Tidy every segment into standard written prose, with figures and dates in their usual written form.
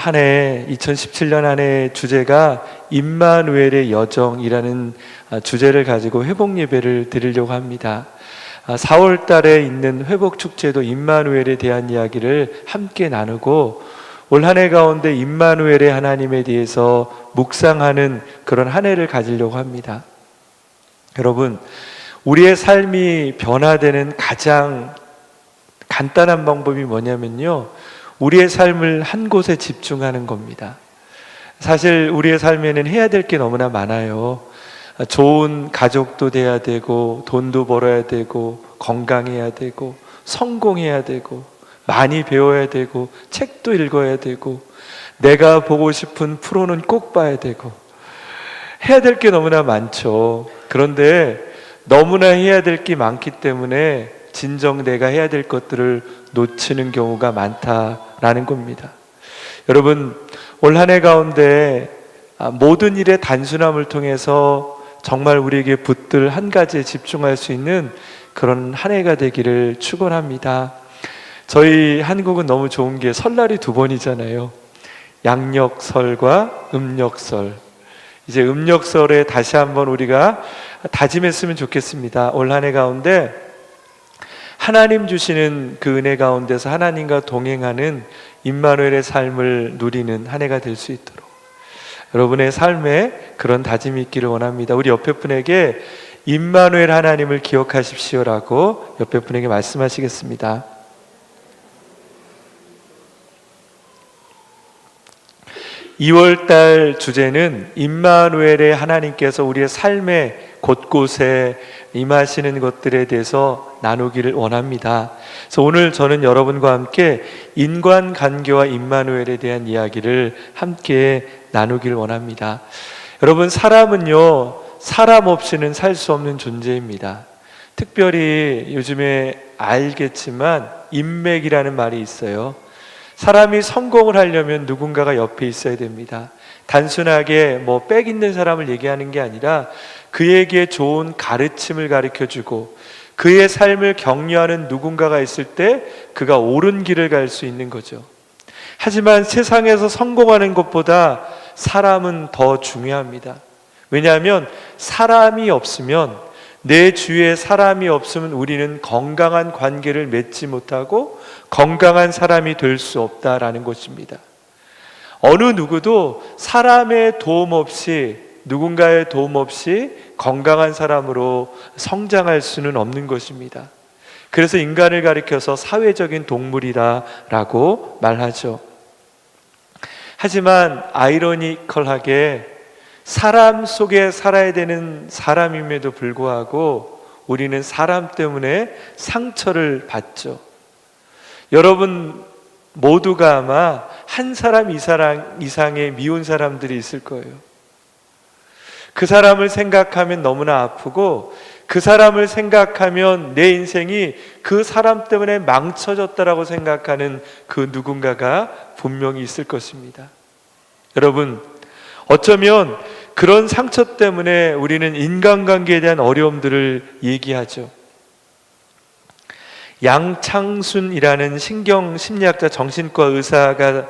한 해 2017년 한 해 주제가 임마누엘의 여정이라는 주제를 가지고 회복 예배를 드리려고 합니다. 4월 달에 있는 회복 축제도 임마누엘에 대한 이야기를 함께 나누고 올 한 해 가운데 임마누엘의 하나님에 대해서 묵상하는 그런 한 해를 가지려고 합니다. 여러분, 우리의 삶이 변화되는 가장 간단한 방법이 뭐냐면요, 우리의 삶을 한 곳에 집중하는 겁니다. 사실 우리의 삶에는 해야 될 게 너무나 많아요. 좋은 가족도 돼야 되고, 돈도 벌어야 되고, 건강해야 되고, 성공해야 되고, 많이 배워야 되고, 책도 읽어야 되고, 내가 보고 싶은 프로는 꼭 봐야 되고, 해야 될 게 너무나 많죠. 그런데 너무나 해야 될 게 많기 때문에 진정 내가 해야 될 것들을 놓치는 경우가 많다라는 겁니다. 여러분, 올 한 해 가운데 모든 일의 단순함을 통해서 정말 우리에게 붙들 한 가지에 집중할 수 있는 그런 한 해가 되기를 축원합니다. 저희 한국은 너무 좋은 게 설날이 두 번이잖아요. 양력설과 음력설. 이제 음력설에 다시 한번 우리가 다짐했으면 좋겠습니다. 올 한 해 가운데 하나님 주시는 그 은혜 가운데서 하나님과 동행하는 임마누엘의 삶을 누리는 한 해가 될 수 있도록 여러분의 삶에 그런 다짐이 있기를 원합니다. 우리 옆에 분에게 임마누엘 하나님을 기억하십시오라고 옆에 분에게 말씀하시겠습니다. (2월달) 주제는 임마누엘의 하나님께서 우리의 삶의 곳곳에 임하시는 것들에 대해서 나누기를 원합니다. 그래서 오늘 저는 여러분과 함께 인간관계와 임마누엘에 대한 이야기를 함께 나누기를 원합니다. 여러분, 사람은요, 사람 없이는 살 수 없는 존재입니다. 특별히 요즘에 알겠지만 인맥이라는 말이 있어요. 사람이 성공을 하려면 누군가가 옆에 있어야 됩니다. 단순하게 빽 있는 사람을 얘기하는 게 아니라 그에게 좋은 가르침을 가르쳐주고 그의 삶을 격려하는 누군가가 있을 때 그가 옳은 길을 갈 수 있는 거죠. 하지만 세상에서 성공하는 것보다 사람은 더 중요합니다. 왜냐하면 사람이 없으면, 내 주위에 사람이 없으면 우리는 건강한 관계를 맺지 못하고 건강한 사람이 될 수 없다라는 것입니다. 어느 누구도 사람의 도움 없이, 누군가의 도움 없이 건강한 사람으로 성장할 수는 없는 것입니다. 그래서 인간을 가리켜서 사회적인 동물이라고 말하죠. 하지만 아이러니컬하게 사람 속에 살아야 되는 사람임에도 불구하고 우리는 사람 때문에 상처를 받죠. 여러분 모두가 아마 한 사람 이상의 미운 사람들이 있을 거예요. 그 사람을 생각하면 너무나 아프고, 그 사람을 생각하면 내 인생이 그 사람 때문에 망쳐졌다라고 생각하는 그 누군가가 분명히 있을 것입니다. 여러분, 어쩌면 그런 상처 때문에 우리는 인간관계에 대한 어려움들을 얘기하죠. 양창순이라는 신경심리학자, 정신과 의사가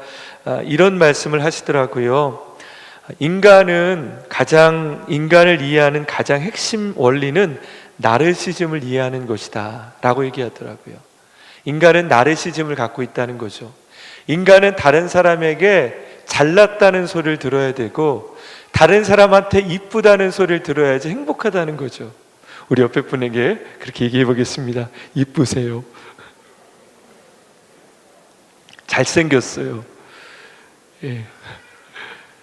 이런 말씀을 하시더라고요. 인간을 이해하는 가장 핵심 원리는 나르시즘을 이해하는 것이다 라고 얘기하더라고요. 인간은 나르시즘을 갖고 있다는 거죠. 인간은 다른 사람에게 잘났다는 소리를 들어야 되고, 다른 사람한테 이쁘다는 소리를 들어야지 행복하다는 거죠. 우리 옆에 분에게 그렇게 얘기해 보겠습니다. 이쁘세요. 잘생겼어요. 예.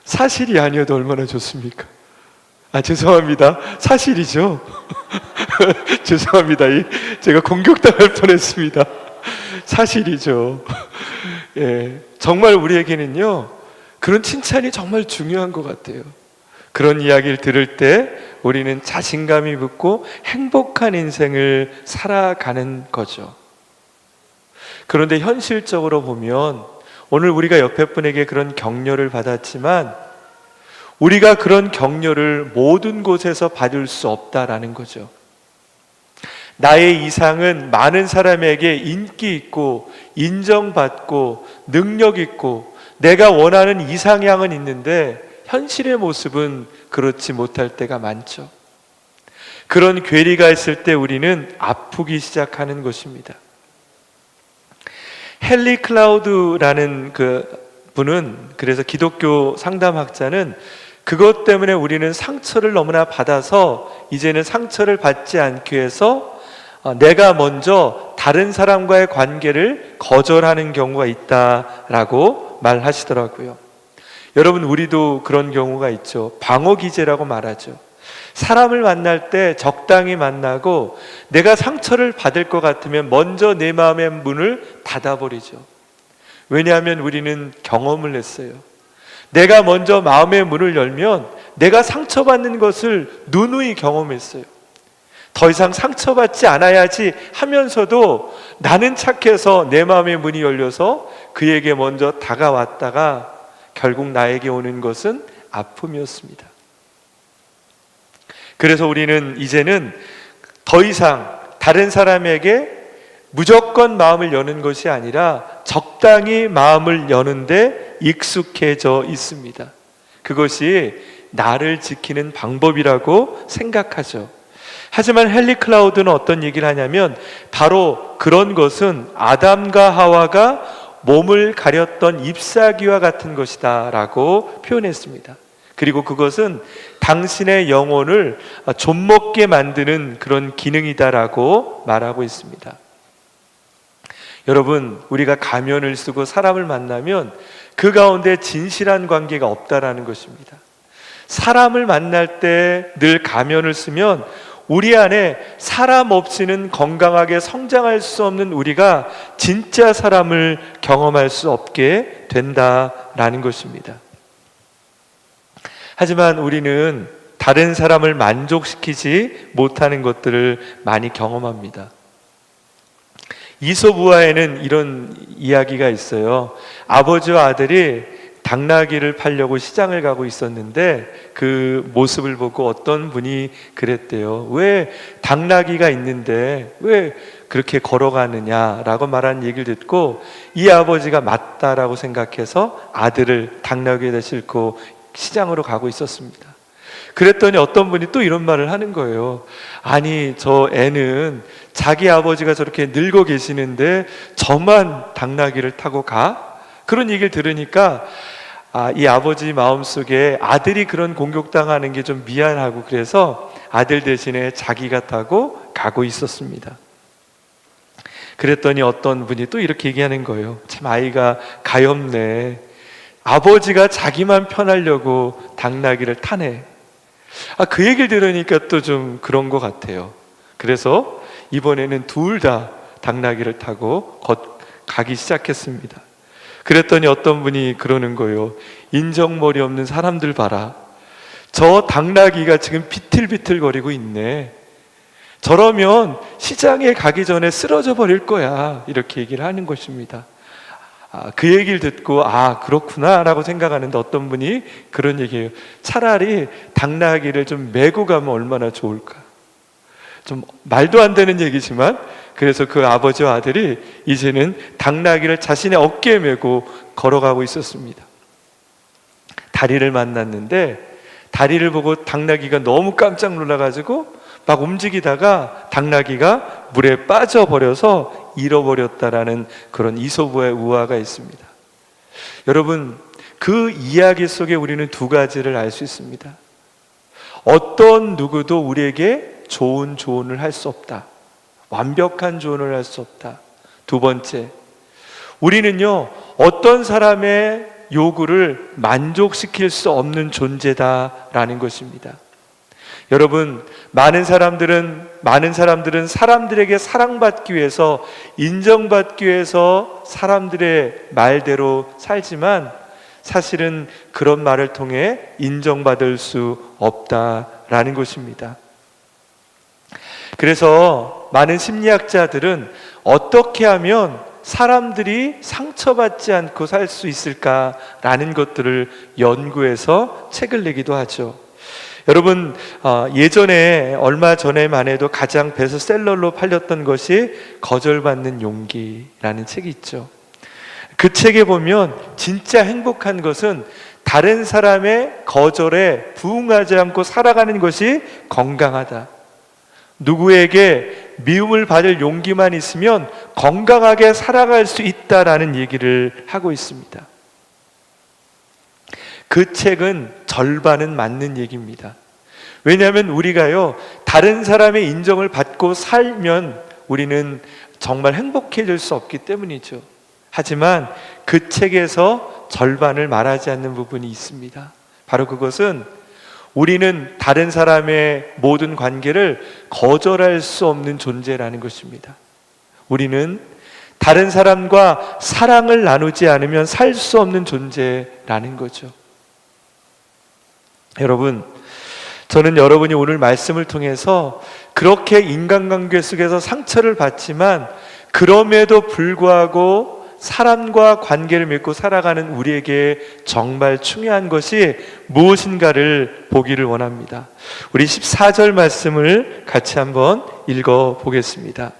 사실이 아니어도 얼마나 좋습니까? 죄송합니다. 사실이죠. 죄송합니다. 제가 공격당할 뻔했습니다. 사실이죠. 예. 정말 우리에게는요, 그런 칭찬이 정말 중요한 것 같아요. 그런 이야기를 들을 때 우리는 자신감이 붙고 행복한 인생을 살아가는 거죠. 그런데 현실적으로 보면 오늘 우리가 옆에 분에게 그런 격려를 받았지만 우리가 그런 격려를 모든 곳에서 받을 수 없다라는 거죠. 나의 이상은 많은 사람에게 인기 있고 인정받고 능력 있고 내가 원하는 이상향은 있는데 현실의 모습은 그렇지 못할 때가 많죠. 그런 괴리가 있을 때 우리는 아프기 시작하는 것입니다. 헨리 클라우드라는 그 분은, 그래서 기독교 상담학자는 그것 때문에 우리는 상처를 너무나 받아서 이제는 상처를 받지 않기 위해서 내가 먼저 다른 사람과의 관계를 거절하는 경우가 있다라고 말하시더라고요. 여러분, 우리도 그런 경우가 있죠. 방어기제라고 말하죠. 사람을 만날 때 적당히 만나고 내가 상처를 받을 것 같으면 먼저 내 마음의 문을 닫아버리죠. 왜냐하면 우리는 경험을 했어요. 내가 먼저 마음의 문을 열면 내가 상처받는 것을 누누이 경험했어요. 더 이상 상처받지 않아야지 하면서도 나는 착해서 내 마음의 문이 열려서 그에게 먼저 다가왔다가 결국 나에게 오는 것은 아픔이었습니다. 그래서 우리는 이제는 더 이상 다른 사람에게 무조건 마음을 여는 것이 아니라 적당히 마음을 여는데 익숙해져 있습니다. 그것이 나를 지키는 방법이라고 생각하죠. 하지만 헨리 클라우드는 어떤 얘기를 하냐면 바로 그런 것은 아담과 하와가 몸을 가렸던 잎사귀와 같은 것이다 라고 표현했습니다. 그리고 그것은 당신의 영혼을 좀먹게 만드는 그런 기능이다라고 말하고 있습니다. 여러분, 우리가 가면을 쓰고 사람을 만나면 그 가운데 진실한 관계가 없다라는 것입니다. 사람을 만날 때 늘 가면을 쓰면 우리 안에 사람 없이는 건강하게 성장할 수 없는 우리가 진짜 사람을 경험할 수 없게 된다라는 것입니다. 하지만 우리는 다른 사람을 만족시키지 못하는 것들을 많이 경험합니다. 이솝우화에는 이런 이야기가 있어요. 아버지와 아들이 당나귀를 팔려고 시장을 가고 있었는데 그 모습을 보고 어떤 분이 그랬대요. 왜 당나귀가 있는데 왜 그렇게 걸어가느냐라고 말한 얘기를 듣고 이 아버지가 맞다라고 생각해서 아들을 당나귀에다 싣고 시장으로 가고 있었습니다. 그랬더니 어떤 분이 또 이런 말을 하는 거예요. 아니, 저 애는 자기 아버지가 저렇게 늙어 계시는데 저만 당나귀를 타고 가? 그런 얘기를 들으니까 이 아버지 마음속에 아들이 그런 공격당하는 게 좀 미안하고 그래서 아들 대신에 자기가 타고 가고 있었습니다. 그랬더니 어떤 분이 또 이렇게 얘기하는 거예요. 참 아이가 가엾네. 아버지가 자기만 편하려고 당나귀를 타네. 그 얘기를 들으니까 또 좀 그런 것 같아요. 그래서 이번에는 둘 다 당나귀를 타고 가기 시작했습니다. 그랬더니 어떤 분이 그러는 거예요. 인정머리 없는 사람들 봐라. 저 당나귀가 지금 비틀비틀거리고 있네. 저러면 시장에 가기 전에 쓰러져 버릴 거야. 이렇게 얘기를 하는 것입니다. 그 얘기를 듣고 그렇구나 라고 생각하는데 어떤 분이 그런 얘기예요. 차라리 당나귀를 좀 메고 가면 얼마나 좋을까. 좀 말도 안 되는 얘기지만 그래서 그 아버지와 아들이 이제는 당나귀를 자신의 어깨에 메고 걸어가고 있었습니다. 다리를 만났는데 다리를 보고 당나귀가 너무 깜짝 놀라가지고 막 움직이다가 당나귀가 물에 빠져버려서 잃어버렸다라는 그런 이솝우화의 우화가 있습니다. 여러분, 그 이야기 속에 우리는 두 가지를 알 수 있습니다. 어떤 누구도 우리에게 좋은 조언을 할 수 없다. 완벽한 조언을 할 수 없다. 두 번째, 우리는요 어떤 사람의 요구를 만족시킬 수 없는 존재다라는 것입니다. 여러분, 많은 사람들은 사람들에게 사랑받기 위해서, 인정받기 위해서 사람들의 말대로 살지만 사실은 그런 말을 통해 인정받을 수 없다라는 것입니다. 그래서 많은 심리학자들은 어떻게 하면 사람들이 상처받지 않고 살 수 있을까라는 것들을 연구해서 책을 내기도 하죠. 여러분, 예전에 얼마 전에만 해도 가장 베스트셀러로 팔렸던 것이 거절받는 용기라는 책이 있죠. 그 책에 보면 진짜 행복한 것은 다른 사람의 거절에 부응하지 않고 살아가는 것이 건강하다. 누구에게 미움을 받을 용기만 있으면 건강하게 살아갈 수 있다라는 얘기를 하고 있습니다. 그 책은 절반은 맞는 얘기입니다. 왜냐하면 우리가요, 다른 사람의 인정을 받고 살면 우리는 정말 행복해질 수 없기 때문이죠. 하지만 그 책에서 절반을 말하지 않는 부분이 있습니다. 바로 그것은 우리는 다른 사람의 모든 관계를 거절할 수 없는 존재라는 것입니다. 우리는 다른 사람과 사랑을 나누지 않으면 살 수 없는 존재라는 거죠. 여러분, 저는 여러분이 오늘 말씀을 통해서 그렇게 인간관계 속에서 상처를 받지만 그럼에도 불구하고 사람과 관계를 맺고 살아가는 우리에게 정말 중요한 것이 무엇인가를 보기를 원합니다. 우리 14절 말씀을 같이 한번 읽어 보겠습니다.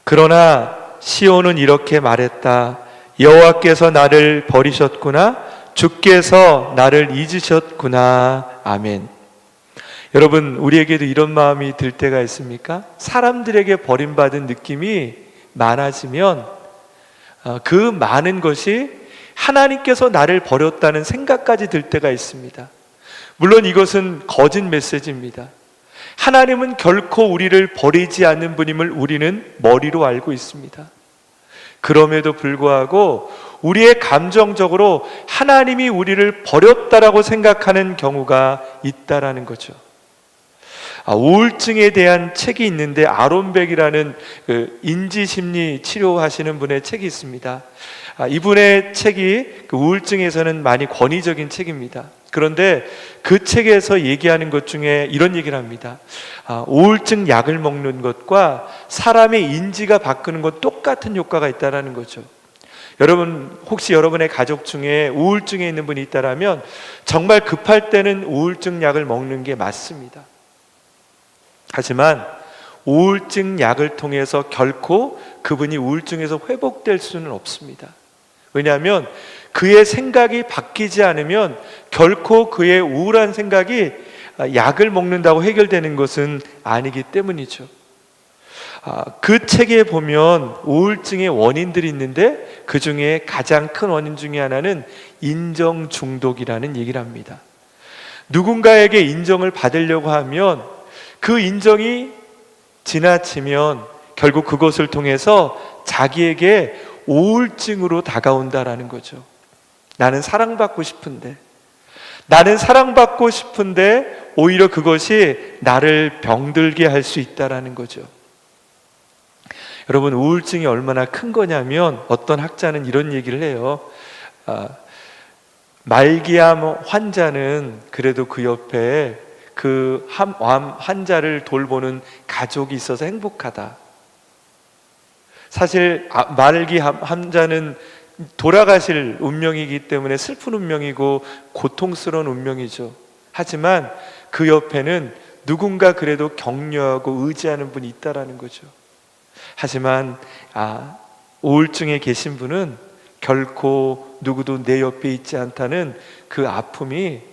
그러나 시온은 이렇게 말했다. 여호와께서 나를 버리셨구나. 주께서 나를 잊으셨구나. 아멘. 여러분, 우리에게도 이런 마음이 들 때가 있습니까? 사람들에게 버림받은 느낌이 많아지면 그 많은 것이 하나님께서 나를 버렸다는 생각까지 들 때가 있습니다. 물론 이것은 거짓 메시지입니다. 하나님은 결코 우리를 버리지 않는 분임을 우리는 머리로 알고 있습니다. 그럼에도 불구하고 우리의 감정적으로 하나님이 우리를 버렸다라고 생각하는 경우가 있다라는 거죠. 우울증에 대한 책이 있는데 아론백이라는 인지심리 치료하시는 분의 책이 있습니다. 이분의 책이 우울증에서는 많이 권위적인 책입니다. 그런데 그 책에서 얘기하는 것 중에 이런 얘기를 합니다. 우울증 약을 먹는 것과 사람의 인지가 바꾸는 것 똑같은 효과가 있다는 거죠. 여러분, 혹시 여러분의 가족 중에 우울증에 있는 분이 있다면 정말 급할 때는 우울증 약을 먹는 게 맞습니다. 하지만 우울증 약을 통해서 결코 그분이 우울증에서 회복될 수는 없습니다. 왜냐하면 그의 생각이 바뀌지 않으면 결코 그의 우울한 생각이 약을 먹는다고 해결되는 것은 아니기 때문이죠. 그 책에 보면 우울증의 원인들이 있는데 그 중에 가장 큰 원인 중에 하나는 인정 중독이라는 얘기를 합니다. 누군가에게 인정을 받으려고 하면 그 인정이 지나치면 결국 그것을 통해서 자기에게 우울증으로 다가온다라는 거죠. 나는 사랑받고 싶은데 오히려 그것이 나를 병들게 할 수 있다라는 거죠. 여러분, 우울증이 얼마나 큰 거냐면 어떤 학자는 이런 얘기를 해요. 말기암 환자는 그래도 그 옆에 그 환자를 돌보는 가족이 있어서 행복하다. 사실 말기암 환자는 돌아가실 운명이기 때문에 슬픈 운명이고 고통스러운 운명이죠. 하지만 그 옆에는 누군가 그래도 격려하고 의지하는 분이 있다라는 거죠. 하지만 우울증에 계신 분은 결코 누구도 내 옆에 있지 않다는 그 아픔이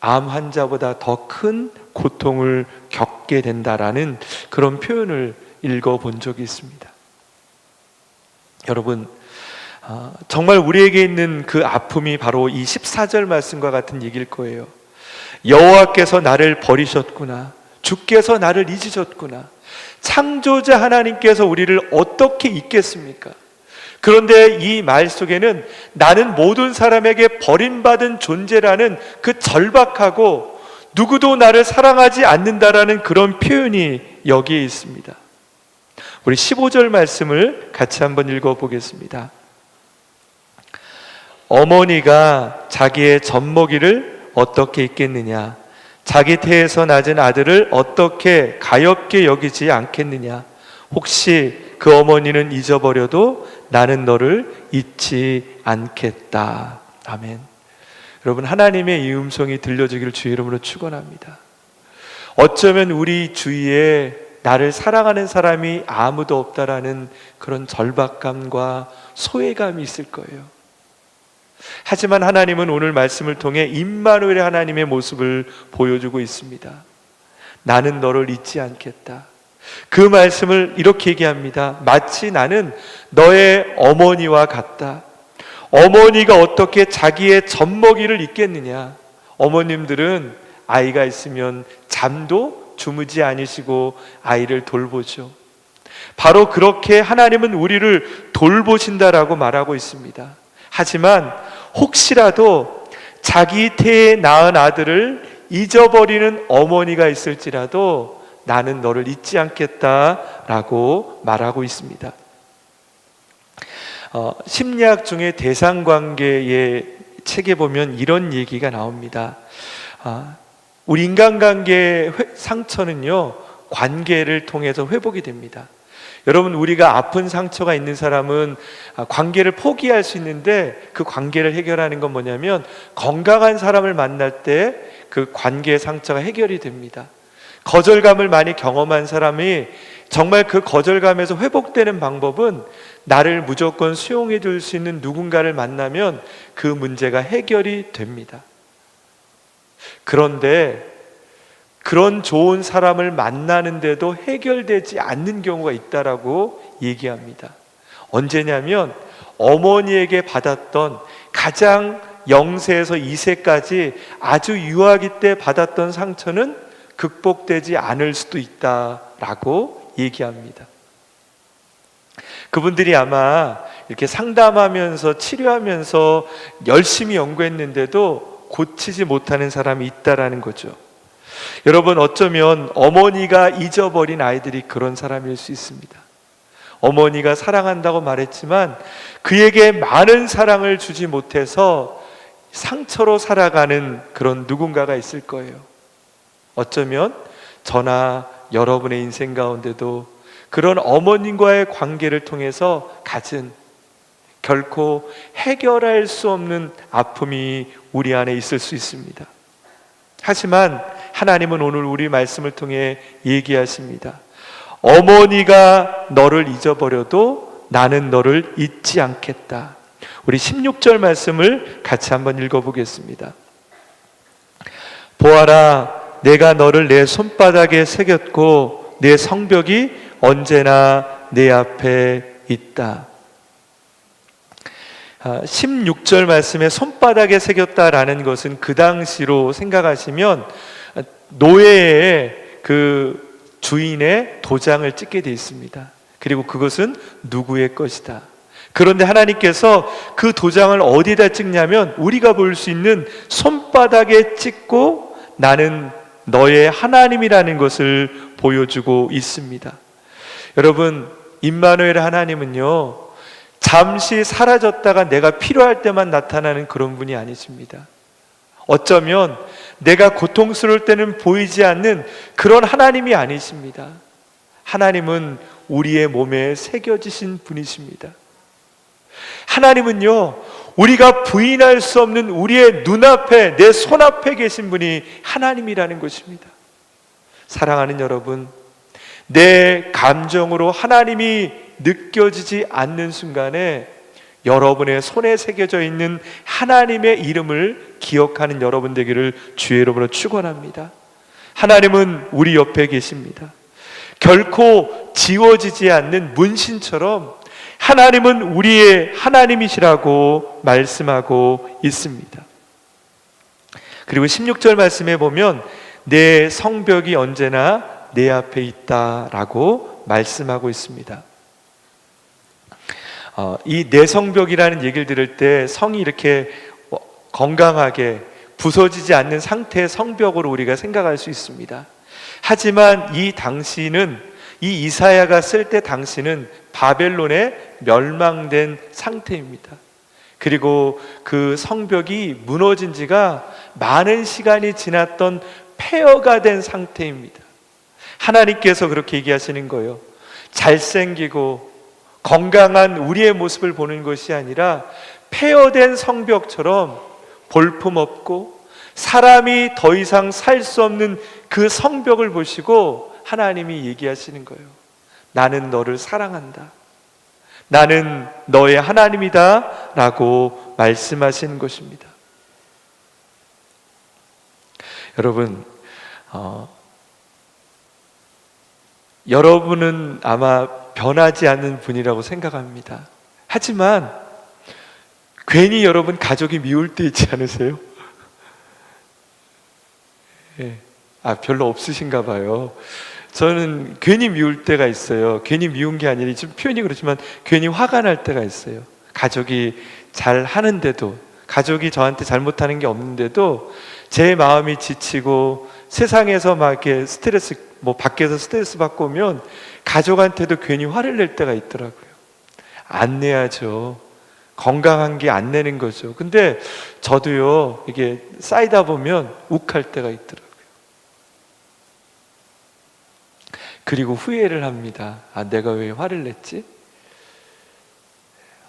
암 환자보다 더 큰 고통을 겪게 된다라는 그런 표현을 읽어본 적이 있습니다. 여러분, 정말 우리에게 있는 그 아픔이 바로 이 14절 말씀과 같은 얘기일 거예요. 여호와께서 나를 버리셨구나. 주께서 나를 잊으셨구나. 창조자 하나님께서 우리를 어떻게 잊겠습니까? 그런데 이 말 속에는 나는 모든 사람에게 버림받은 존재라는 그 절박하고 누구도 나를 사랑하지 않는다라는 그런 표현이 여기에 있습니다. 우리 15절 말씀을 같이 한번 읽어보겠습니다. 어머니가 자기의 젖먹이를 어떻게 잊겠느냐? 자기 태에서 낳은 아들을 어떻게 가엾게 여기지 않겠느냐? 혹시 그 어머니는 잊어버려도 나는 너를 잊지 않겠다. 아멘. 여러분, 하나님의 이 음성이 들려주기를 주의 이름으로 축원합니다. 어쩌면 우리 주위에 나를 사랑하는 사람이 아무도 없다라는 그런 절박감과 소외감이 있을 거예요. 하지만 하나님은 오늘 말씀을 통해 임마누엘의 하나님의 모습을 보여주고 있습니다. 나는 너를 잊지 않겠다. 그 말씀을 이렇게 얘기합니다. 마치 나는 너의 어머니와 같다. 어머니가 어떻게 자기의 젖먹이를 잊겠느냐. 어머님들은 아이가 있으면 잠도 주무지 않으시고 아이를 돌보죠. 바로 그렇게 하나님은 우리를 돌보신다라고 말하고 있습니다. 하지만 혹시라도 자기 태에 낳은 아들을 잊어버리는 어머니가 있을지라도 나는 너를 잊지 않겠다라고 말하고 있습니다. 심리학 중에 대상관계의 책에 보면 이런 얘기가 나옵니다. 우리 인간관계의 상처는요, 관계를 통해서 회복이 됩니다. 여러분, 우리가 아픈 상처가 있는 사람은 관계를 포기할 수 있는데 그 관계를 해결하는 건 뭐냐면 건강한 사람을 만날 때 그 관계의 상처가 해결이 됩니다. 거절감을 많이 경험한 사람이 정말 그 거절감에서 회복되는 방법은 나를 무조건 수용해 줄 수 있는 누군가를 만나면 그 문제가 해결이 됩니다. 그런데 그런 좋은 사람을 만나는데도 해결되지 않는 경우가 있다라고 얘기합니다. 언제냐면 어머니에게 받았던 가장 0세에서 2세까지 아주 유아기 때 받았던 상처는 극복되지 않을 수도 있다라고 얘기합니다. 그분들이 아마 이렇게 상담하면서 치료하면서 열심히 연구했는데도 고치지 못하는 사람이 있다라는 거죠. 여러분, 어쩌면 어머니가 잊어버린 아이들이 그런 사람일 수 있습니다. 어머니가 사랑한다고 말했지만 그에게 많은 사랑을 주지 못해서 상처로 살아가는 그런 누군가가 있을 거예요. 어쩌면 저나 여러분의 인생 가운데도 그런 어머님과의 관계를 통해서 가진 결코 해결할 수 없는 아픔이 우리 안에 있을 수 있습니다. 하지만 하나님은 오늘 우리 말씀을 통해 얘기하십니다. 어머니가 너를 잊어버려도 나는 너를 잊지 않겠다. 우리 16절 말씀을 같이 한번 읽어보겠습니다. 보아라, 내가 너를 내 손바닥에 새겼고 내 성벽이 언제나 내 앞에 있다. 16절 말씀에 손바닥에 새겼다라는 것은 그 당시로 생각하시면 노예의 그 주인의 도장을 찍게 되어 있습니다. 그리고 그것은 누구의 것이다. 그런데 하나님께서 그 도장을 어디다 찍냐면 우리가 볼 수 있는 손바닥에 찍고 나는 너의 하나님이라는 것을 보여주고 있습니다. 여러분, 임마누엘 하나님은요, 잠시 사라졌다가 내가 필요할 때만 나타나는 그런 분이 아니십니다. 어쩌면 내가 고통스러울 때는 보이지 않는 그런 하나님이 아니십니다. 하나님은 우리의 몸에 새겨지신 분이십니다. 하나님은요, 우리가 부인할 수 없는 우리의 눈앞에, 내 손앞에 계신 분이 하나님이라는 것입니다. 사랑하는 여러분, 내 감정으로 하나님이 느껴지지 않는 순간에 여러분의 손에 새겨져 있는 하나님의 이름을 기억하는 여러분 되기를 주의 이름으로 축원합니다. 하나님은 우리 옆에 계십니다. 결코 지워지지 않는 문신처럼 하나님은 우리의 하나님이시라고 말씀하고 있습니다. 그리고 16절 말씀에 보면 내 성벽이 언제나 내 앞에 있다라고 말씀하고 있습니다. 이 내성벽이라는 얘기를 들을 때 성이 이렇게 건강하게 부서지지 않는 상태의 성벽으로 우리가 생각할 수 있습니다. 하지만 이 당시는, 이 이사야가 쓸 때 당시는 바벨론에 멸망된 상태입니다. 그리고 그 성벽이 무너진 지가 많은 시간이 지났던 폐허가 된 상태입니다. 하나님께서 그렇게 얘기하시는 거예요. 잘생기고 건강한 우리의 모습을 보는 것이 아니라 폐허된 성벽처럼 볼품없고 사람이 더 이상 살 수 없는 그 성벽을 보시고 하나님이 얘기하시는 거예요. 나는 너를 사랑한다. 나는 너의 하나님이다 라고 말씀하시는 것입니다. 여러분, 여러분은 아마 변하지 않는 분이라고 생각합니다. 하지만 괜히 여러분 가족이 미울 때 있지 않으세요? 예. 별로 없으신가 봐요. 저는 괜히 미울 때가 있어요. 괜히 미운 게 아니라 좀 표현이 그렇지만 괜히 화가 날 때가 있어요. 가족이 잘 하는데도, 가족이 저한테 잘못하는 게 없는데도 제 마음이 지치고 세상에서 막 이렇게 스트레스, 밖에서 스트레스 받고 오면 가족한테도 괜히 화를 낼 때가 있더라고요. 안 내야죠. 건강한 게 안 내는 거죠. 근데 저도요, 이게 쌓이다 보면 욱할 때가 있더라고요. 그리고 후회를 합니다. 내가 왜 화를 냈지?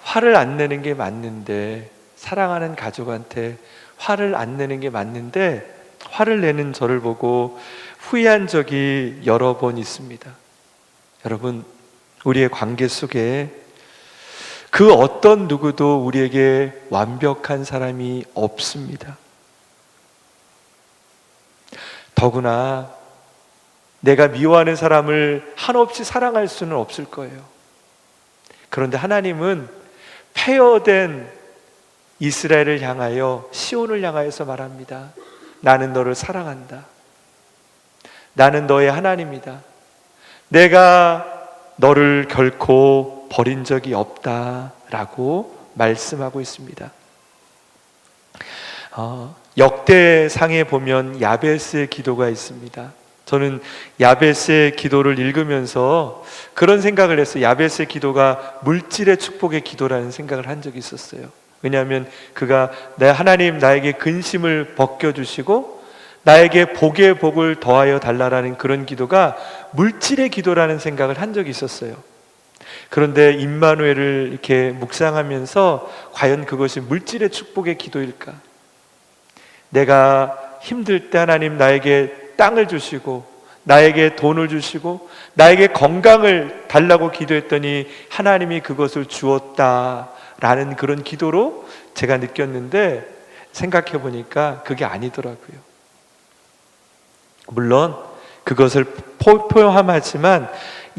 화를 안 내는 게 맞는데, 사랑하는 가족한테 화를 안 내는 게 맞는데 화를 내는 저를 보고 후회한 적이 여러 번 있습니다. 여러분, 우리의 관계 속에 그 어떤 누구도 우리에게 완벽한 사람이 없습니다. 더구나 내가 미워하는 사람을 한없이 사랑할 수는 없을 거예요. 그런데 하나님은 폐허된 이스라엘을 향하여, 시온을 향하여서 말합니다. 나는 너를 사랑한다. 나는 너의 하나님이다. 내가 너를 결코 버린 적이 없다라고 말씀하고 있습니다. 역대상에 보면 야베스의 기도가 있습니다. 저는 야베스의 기도를 읽으면서 그런 생각을 했어요. 야베스의 기도가 물질의 축복의 기도라는 생각을 한 적이 있었어요. 왜냐하면 그가 내 하나님 나에게 근심을 벗겨주시고 나에게 복의 복을 더하여 달라라는 그런 기도가 물질의 기도라는 생각을 한 적이 있었어요. 그런데 임마누엘을 이렇게 묵상하면서 과연 그것이 물질의 축복의 기도일까? 내가 힘들 때 하나님 나에게 땅을 주시고 나에게 돈을 주시고 나에게 건강을 달라고 기도했더니 하나님이 그것을 주었다라는 그런 기도로 제가 느꼈는데, 생각해 보니까 그게 아니더라고요. 물론 그것을 포함하지만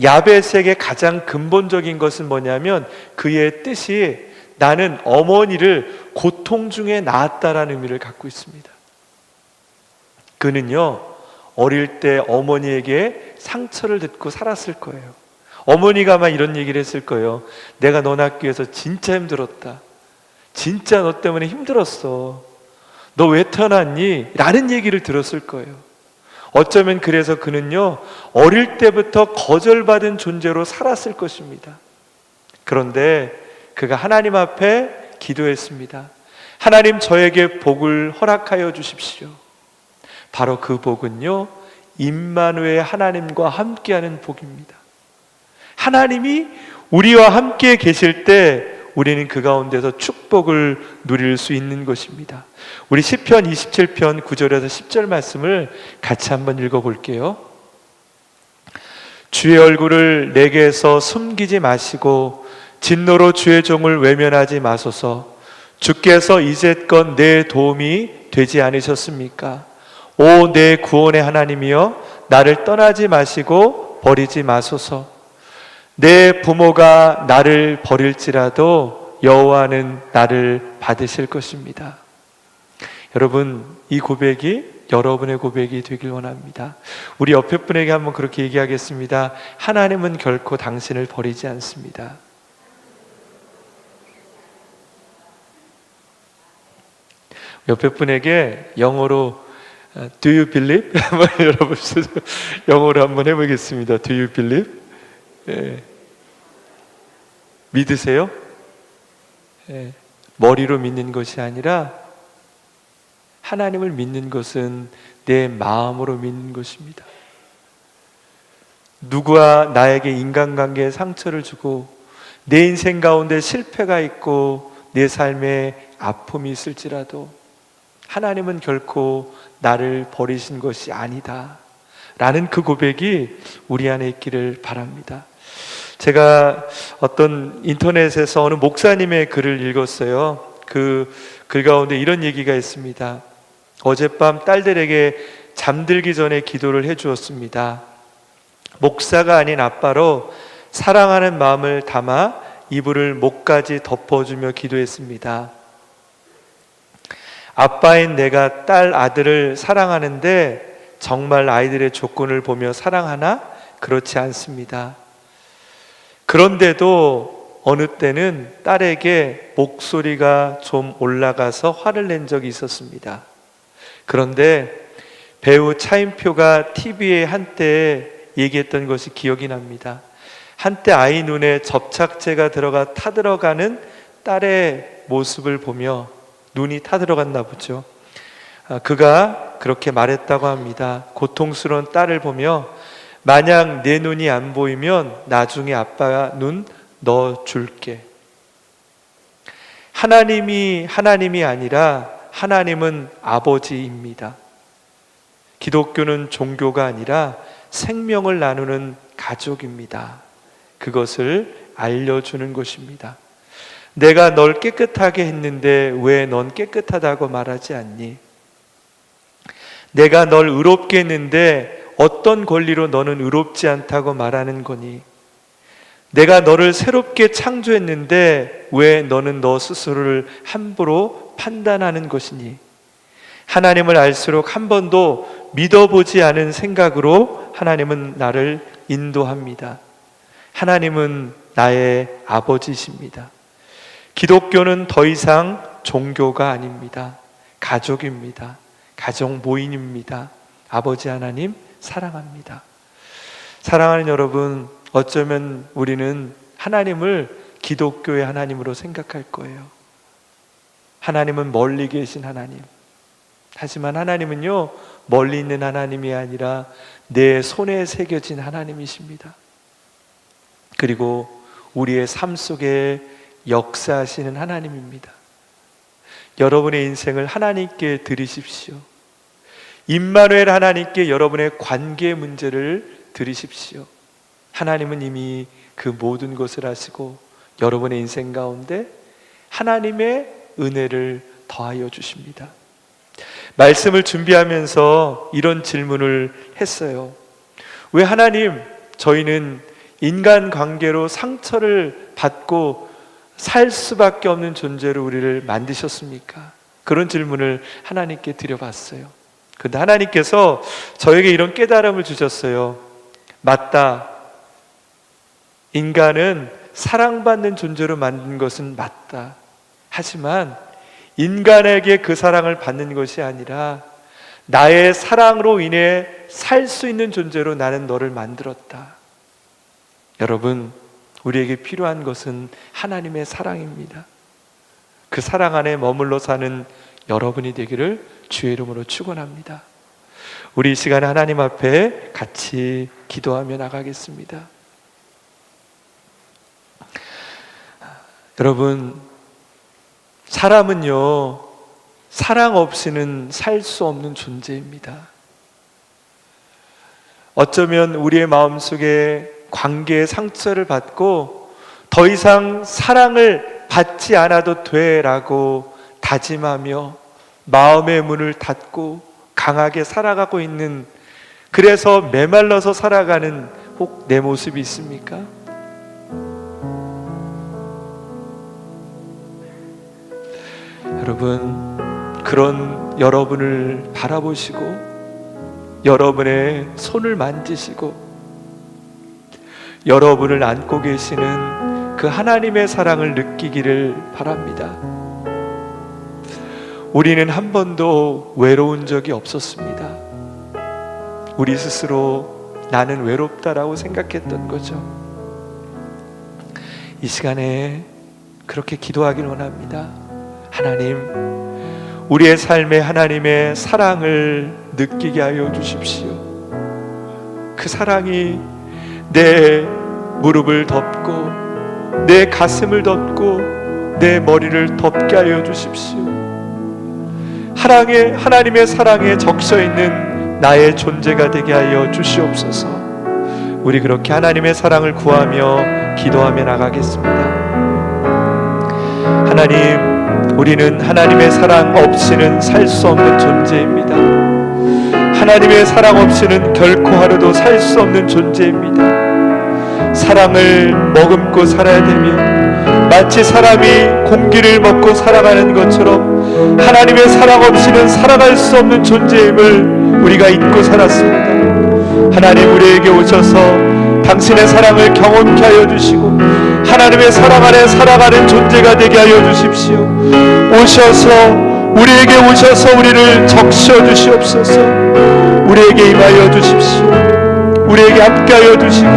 야벳에게 가장 근본적인 것은 뭐냐면 그의 뜻이 나는 어머니를 고통 중에 낳았다라는 의미를 갖고 있습니다. 그는요, 어릴 때 어머니에게 상처를 듣고 살았을 거예요. 어머니가 아마 이런 얘기를 했을 거예요. 내가 너 낳기 위해서 진짜 힘들었다. 진짜 너 때문에 힘들었어. 너 왜 태어났니? 라는 얘기를 들었을 거예요. 어쩌면 그래서 그는요, 어릴 때부터 거절받은 존재로 살았을 것입니다. 그런데 그가 하나님 앞에 기도했습니다. 하나님, 저에게 복을 허락하여 주십시오. 바로 그 복은요, 임마누엘 하나님과 함께하는 복입니다. 하나님이 우리와 함께 계실 때 우리는 그 가운데서 축복을 누릴 수 있는 것입니다. 우리 시편 27편 9절에서 10절 말씀을 같이 한번 읽어볼게요. 주의 얼굴을 내게서 숨기지 마시고 진노로 주의 종을 외면하지 마소서. 주께서 이제껏 내 도움이 되지 않으셨습니까? 오 내 구원의 하나님이여, 나를 떠나지 마시고 버리지 마소서. 내 부모가 나를 버릴지라도 여호와는 나를 받으실 것입니다. 여러분, 이 고백이 여러분의 고백이 되길 원합니다. 우리 옆에 분에게 한번 그렇게 얘기하겠습니다. 하나님은 결코 당신을 버리지 않습니다. 옆에 분에게 영어로 Do you believe? 한번 여러분 영어로 한번 해보겠습니다. Do you believe? 예. 믿으세요? 예. 머리로 믿는 것이 아니라 하나님을 믿는 것은 내 마음으로 믿는 것입니다. 누구와 나에게 인간관계에 상처를 주고 내 인생 가운데 실패가 있고 내 삶에 아픔이 있을지라도 하나님은 결코 나를 버리신 것이 아니다 라는 그 고백이 우리 안에 있기를 바랍니다. 제가 어떤 인터넷에서 어느 목사님의 글을 읽었어요. 그 글 가운데 이런 얘기가 있습니다. 어젯밤 딸들에게 잠들기 전에 기도를 해 주었습니다. 목사가 아닌 아빠로 사랑하는 마음을 담아 이불을 목까지 덮어주며 기도했습니다. 아빠인 내가 딸 아들을 사랑하는데 정말 아이들의 조건을 보며 사랑하나? 그렇지 않습니다. 그런데도 어느 때는 딸에게 목소리가 좀 올라가서 화를 낸 적이 있었습니다. 그런데 배우 차인표가 TV에 한때 얘기했던 것이 기억이 납니다. 한때 아이 눈에 접착제가 들어가 타들어가는 딸의 모습을 보며 눈이 타들어갔나 보죠. 그가 그렇게 말했다고 합니다. 고통스러운 딸을 보며 만약 내 눈이 안 보이면 나중에 아빠가 눈 넣어줄게. 하나님이 아니라 하나님은 아버지입니다. 기독교는 종교가 아니라 생명을 나누는 가족입니다. 그것을 알려주는 것입니다. 내가 널 깨끗하게 했는데 왜 넌 깨끗하다고 말하지 않니? 내가 널 의롭게 했는데 어떤 권리로 너는 의롭지 않다고 말하는 거니? 내가 너를 새롭게 창조했는데 왜 너는 너 스스로를 함부로 판단하는 것이니? 하나님을 알수록 한 번도 믿어보지 않은 생각으로 하나님은 나를 인도합니다. 하나님은 나의 아버지십니다. 기독교는 더 이상 종교가 아닙니다. 가족입니다. 가족 모임입니다. 아버지 하나님 사랑합니다. 사랑하는 여러분, 어쩌면 우리는 하나님을 기독교의 하나님으로 생각할 거예요. 하나님은 멀리 계신 하나님. 하지만 하나님은요, 멀리 있는 하나님이 아니라 내 손에 새겨진 하나님이십니다. 그리고 우리의 삶 속에 역사하시는 하나님입니다. 여러분의 인생을 하나님께 드리십시오. 임마누엘 하나님께 여러분의 관계 문제를 드리십시오. 하나님은 이미 그 모든 것을 아시고 여러분의 인생 가운데 하나님의 은혜를 더하여 주십니다. 말씀을 준비하면서 이런 질문을 했어요. 왜 하나님, 저희는 인간관계로 상처를 받고 살 수밖에 없는 존재로 우리를 만드셨습니까? 그런 질문을 하나님께 드려봤어요. 그런데 하나님께서 저에게 이런 깨달음을 주셨어요. 맞다. 인간은 사랑받는 존재로 만든 것은 맞다. 하지만 인간에게 그 사랑을 받는 것이 아니라 나의 사랑으로 인해 살 수 있는 존재로 나는 너를 만들었다. 여러분, 우리에게 필요한 것은 하나님의 사랑입니다. 그 사랑 안에 머물러 사는 여러분이 되기를 주의 이름으로 축원합니다. 우리 이 시간에 하나님 앞에 같이 기도하며 나가겠습니다. 여러분, 사람은요, 사랑 없이는 살 수 없는 존재입니다. 어쩌면 우리의 마음속에 관계의 상처를 받고 더 이상 사랑을 받지 않아도 돼라고 다짐하며 마음의 문을 닫고 강하게 살아가고 있는, 그래서 메말라서 살아가는 혹 내 모습이 있습니까? 여러분, 그런 여러분을 바라보시고 여러분의 손을 만지시고 여러분을 안고 계시는 그 하나님의 사랑을 느끼기를 바랍니다. 우리는 한 번도 외로운 적이 없었습니다. 우리 스스로 나는 외롭다라고 생각했던 거죠. 이 시간에 그렇게 기도하길 원합니다. 하나님, 우리의 삶에 하나님의 사랑을 느끼게 하여 주십시오. 그 사랑이 내 무릎을 덮고 내 가슴을 덮고 내 머리를 덮게 하여 주십시오. 하나님의 사랑에 적셔있는 나의 존재가 되게 하여 주시옵소서. 우리 그렇게 하나님의 사랑을 구하며 기도하며 나가겠습니다. 하나님, 우리는 하나님의 사랑 없이는 살 수 없는 존재입니다. 하나님의 사랑 없이는 결코 하루도 살 수 없는 존재입니다. 사랑을 머금고 살아야 되면 마치 사람이 공기를 먹고 살아가는 것처럼 하나님의 사랑 없이는 살아갈 수 없는 존재임을 우리가 잊고 살았습니다. 하나님, 우리에게 오셔서 당신의 사랑을 경험케 하여 주시고 하나님의 사랑 안에 살아가는 존재가 되게 하여 주십시오. 우리에게 오셔서 우리를 적셔 주시옵소서. 우리에게 임하여 주십시오. 우리에게 함께하여 주시고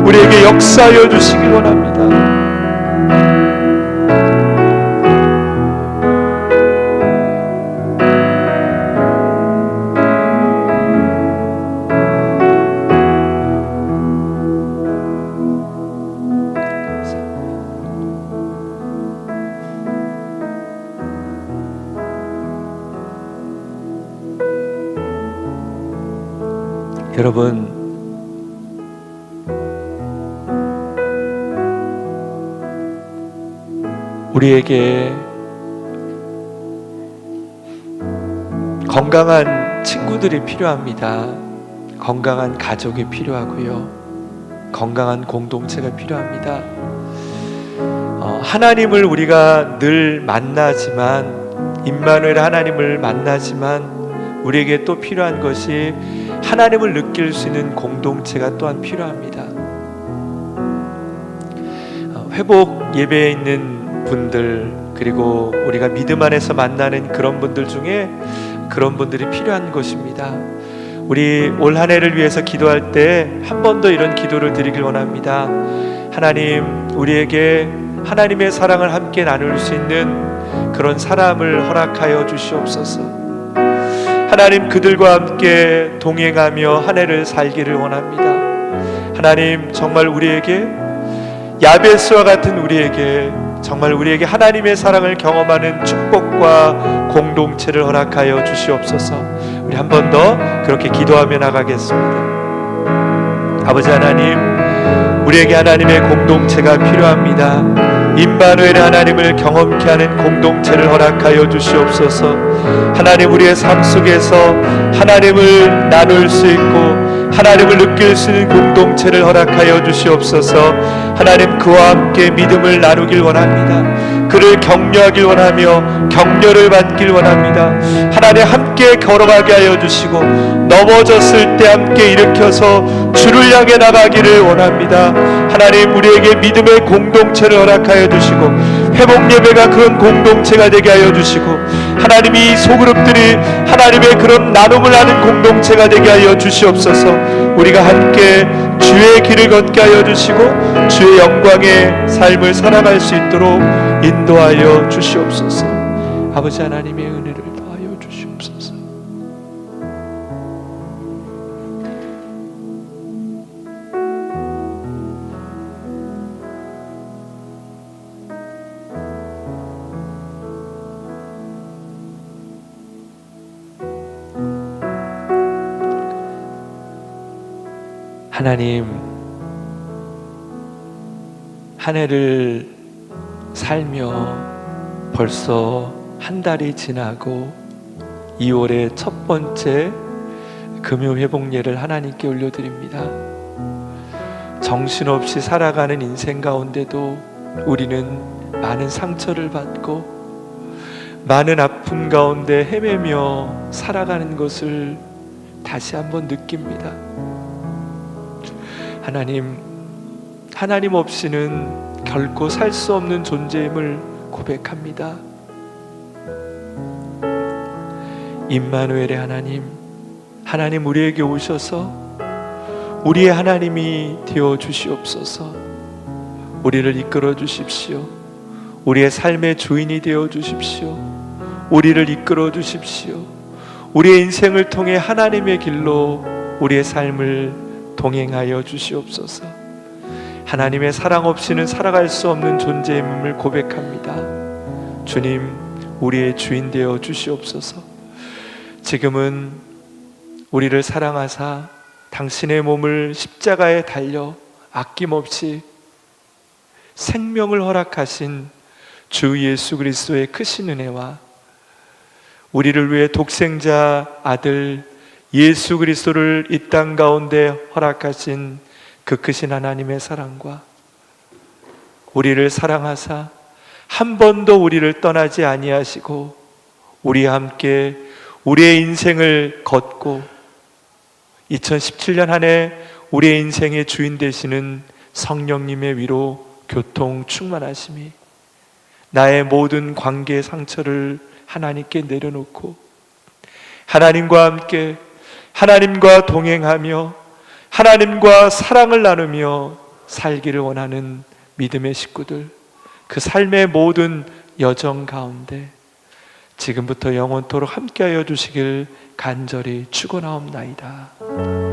우리에게 역사하여 주시기 원합니다. 여러분, 우리에게 건강한 친구들이 필요합니다. 건강한 가족이 필요하고요. 건강한 공동체가 필요합니다. 하나님을 우리가 늘 만나지만, 임마누엘 하나님을 만나지만 우리에게 또 필요한 것이 하나님을 느낄 수 있는 공동체가 또한 필요합니다. 회복 예배에 있는 분들, 그리고 우리가 믿음 안에서 만나는 그런 분들 중에 그런 분들이 필요한 것입니다. 우리 올 한 해를 위해서 기도할 때 한 번 더 이런 기도를 드리길 원합니다. 하나님, 우리에게 하나님의 사랑을 함께 나눌 수 있는 그런 사람을 허락하여 주시옵소서. 하나님, 그들과 함께 동행하며 한 해를 살기를 원합니다. 하나님, 정말 우리에게, 야베스와 같은 우리에게, 정말 우리에게 하나님의 사랑을 경험하는 축복과 공동체를 허락하여 주시옵소서. 우리 한 번 더 그렇게 기도하며 나가겠습니다. 아버지 하나님, 우리에게 하나님의 공동체가 필요합니다. 임마누엘의 하나님을 경험케 하는 공동체를 허락하여 주시옵소서. 하나님, 우리의 삶 속에서 하나님을 나눌 수 있고 하나님을 느낄 수 있는 공동체를 허락하여 주시옵소서. 하나님, 그와 함께 믿음을 나누길 원합니다. 그를 격려하길 원하며 격려를 받길 원합니다. 하나님, 함께 걸어가게 하여 주시고 넘어졌을 때 함께 일으켜서 주를 향해 나가기를 원합니다. 하나님, 우리에게 믿음의 공동체를 허락하여 주시고 회복 예배가 그런 공동체가 되게 하여 주시고 하나님, 이 소그룹들이 하나님의 그런 나눔을 하는 공동체가 되게 하여 주시옵소서. 우리가 함께 주의 길을 걷게 하여 주시고 주의 영광의 삶을 살아갈 수 있도록 인도하여 주시옵소서. 아버지 하나님의 은혜를 더하여 주시옵소서. 하나님, 한 해를 살며 벌써 한 달이 지나고 2월의 첫 번째 금요회복예를 하나님께 올려드립니다. 정신없이 살아가는 인생 가운데도 우리는 많은 상처를 받고 많은 아픔 가운데 헤매며 살아가는 것을 다시 한번 느낍니다. 하나님 없이는 결코 살 수 없는 존재임을 고백합니다. 임마누엘의 하나님 우리에게 오셔서 우리의 하나님이 되어 주시옵소서. 우리를 이끌어 주십시오. 우리의 삶의 주인이 되어 주십시오. 우리를 이끌어 주십시오. 우리의 인생을 통해 하나님의 길로 우리의 삶을 동행하여 주시옵소서. 하나님의 사랑 없이는 살아갈 수 없는 존재임을 고백합니다. 주님, 우리의 주인 되어 주시옵소서. 지금은 우리를 사랑하사 당신의 몸을 십자가에 달려 아낌없이 생명을 허락하신 주 예수 그리스도의 크신 은혜와 우리를 위해 독생자 아들 예수 그리스도를 이 땅 가운데 허락하신 그 크신 하나님의 사랑과 우리를 사랑하사 한 번도 우리를 떠나지 아니하시고 우리와 함께 우리의 인생을 걷고 2017년 한 해 우리의 인생의 주인 되시는 성령님의 위로 교통 충만하심이 나의 모든 관계의 상처를 하나님께 내려놓고 하나님과 함께 하나님과 동행하며 하나님과 사랑을 나누며 살기를 원하는 믿음의 식구들, 그 삶의 모든 여정 가운데 지금부터 영원토록 함께하여 주시길 간절히 축원하옵나이다.